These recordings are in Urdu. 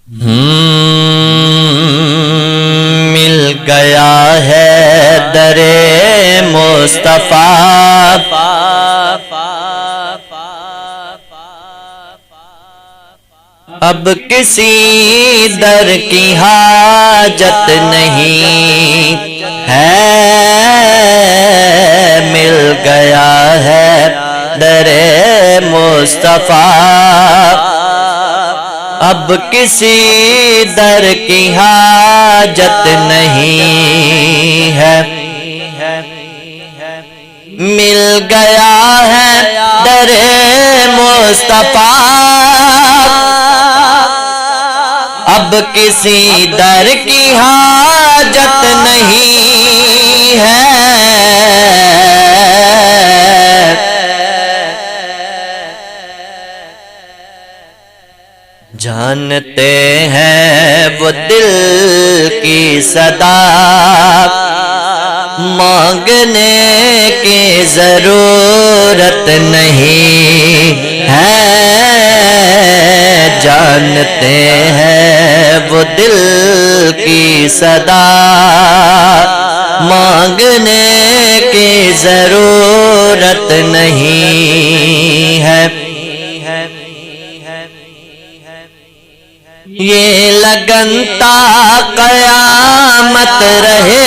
مل گیا ہے در مصطفیٰ، اب کسی در کی حاجت نہیں ہے، مل گیا ہے در مصطفیٰ، اب کسی در کی حاجت نہیں ہے، مل گیا ہے در مصطفیٰ، اب کسی در کی حاجت نہیں ہے، جانتے ہیں وہ دل کی صدا، مانگنے کی ضرورت نہیں ہے، جانتے ہیں وہ دل کی صدا، مانگنے کی ضرورت نہیں ہے، یہ لگن تا قیامت رہے،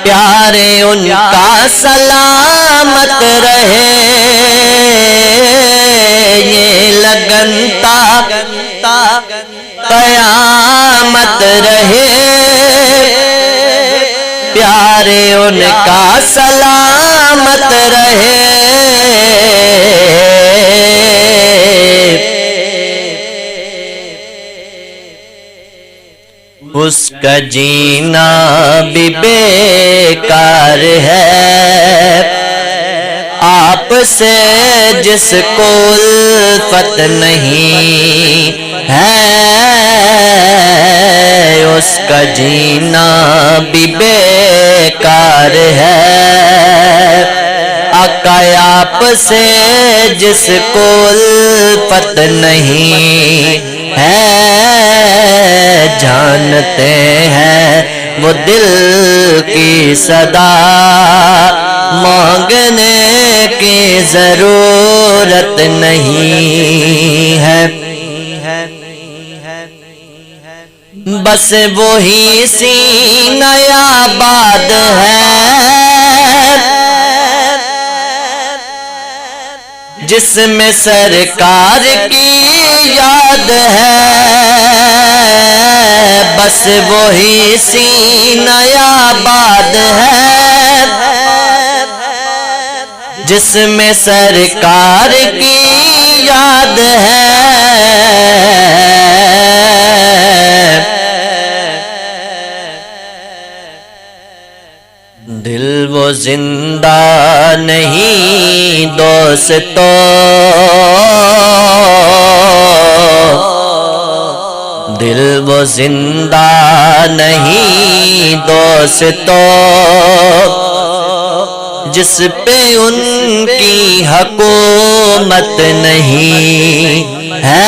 پیارے ان کا سلامت رہے، یہ لگن تا قیامت رہے، پیارے ان کا سلامت رہے، اس کا جینا بھی بیکار ہے، آپ سے جس کو الفت نہیں ہے، اس کا جینا بھی بیکار ہے، آقا آپ سے جس کو الفت نہیں ہے، جانتے ہیں وہ دل کی صدا، مانگنے کی ضرورت نہیں ہے، بس وہی سینہ آباد ہے جس میں سرکار کی یاد ہے، بس وہی سینہ آباد ہے جس میں سرکار کی یاد ہے، دل وہ زندہ نہیں دوستو، دل وہ زندہ نہیں دوستو، جس پہ ان کی حکومت نہیں ہے،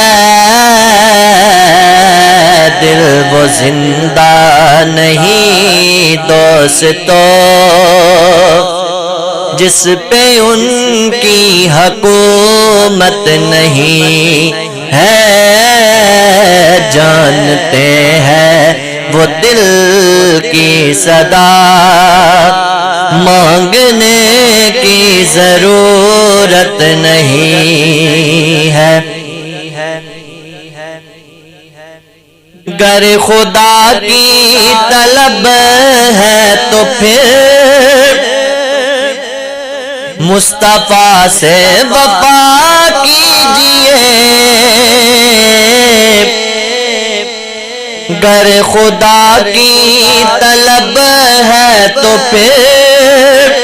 دل وہ زندہ نہیں دوستو، جس پہ ان کی حکومت نہیں ہے، جانتے ہیں وہ دل کی صدا، مانگنے کی ضرورت نہیں ہے، گر خدا کی طلب ہے تو پھر مصطفیٰ سے وفا کیجئے، گر خدا کی طلب ہے تو پھر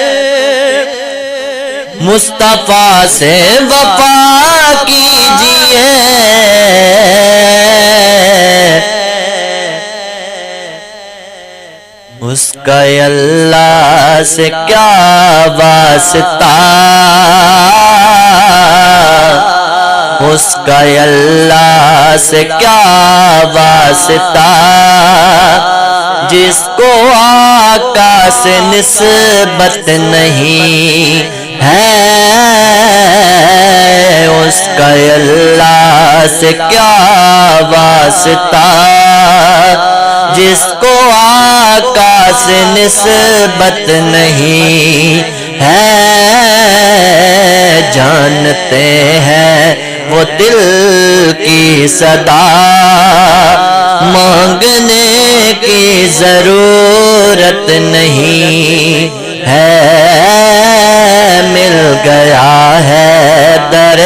مصطفیٰ سے وفا کیجئے، اس کا اللہ سے کیا واسطہ، اس کا اللہ سے کیا واسطہ جس کو آقا سے نسبت نہیں ہے، اس کا اللہ سے کیا واسطہ جس کو آقا سے نسبت نہیں ہے۔ جانتے ہیں وہ دل کی صدا، مانگنے کی ضرورت نہیں ہے، مل گیا ہے در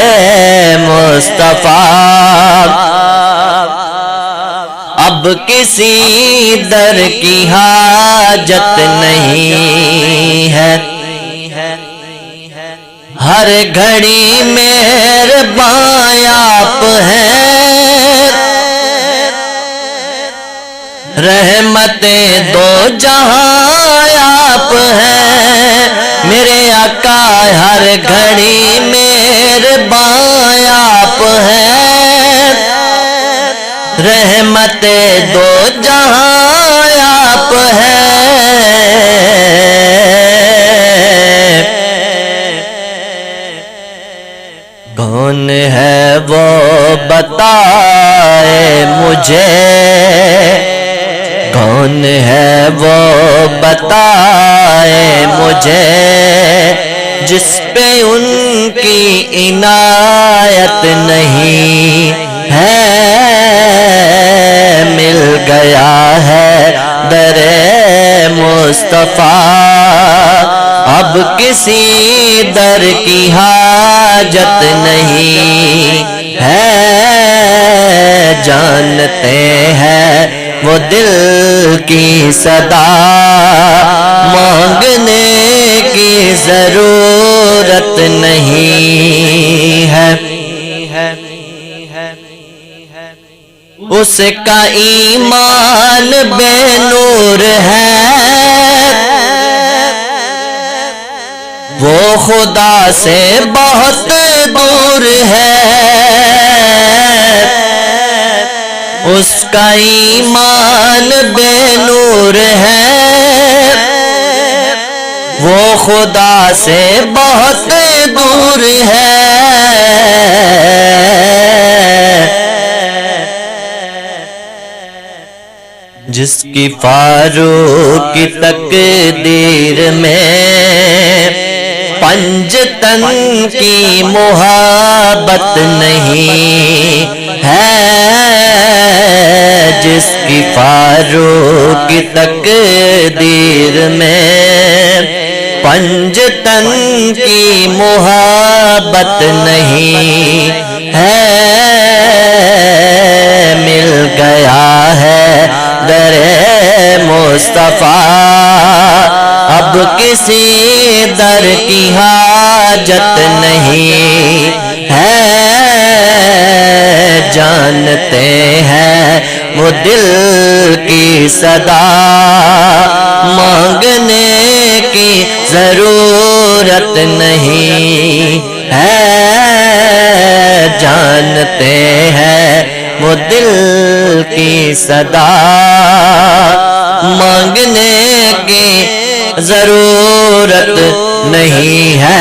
مصطفیٰ، اب کسی در کی حاجت نہیں ہے۔ ہر گھڑی مہربان آپ ہیں، رحمتیں دو جہاں آپ ہیں، میرے آقا ہر گھڑی مہربان آپ ہیں، رحمتیں دو جہاں آپ ہیں۔ کون ہے وہ بتائے مجھے، کون ہے وہ بتائے مجھے جس پہ ان کی عنایت نہیں ہے، مل گیا ہے در مصطفیٰ، اب کسی در کی حاجت نہیں ہے۔ جانتے ہیں وہ دل کی صدا، مانگنے کی ضرورت نہیں ہے۔ اس کا ایمان بے نور ہے، وہ خدا سے بہت دور ہے، اس کا ایمان بے نور ہے، وہ خدا سے بہت دور ہے۔ جس کی فاروق کی تقدیر میں پنج تن کی محبت نہیں ہے، جس کی فاروق کی تقدیر میں پنج تن کی محبت نہیں ہے، مل گیا ہے در مصطفیٰ، اب کسی در کی حاجت نہیں ہے۔ جانتے ہیں وہ دل کی صدا، مانگنے کی ضرورت نہیں ہے۔ جانتے ہیں وہ دل کی صدا، مانگنے کی ضرورت نہیں ہے۔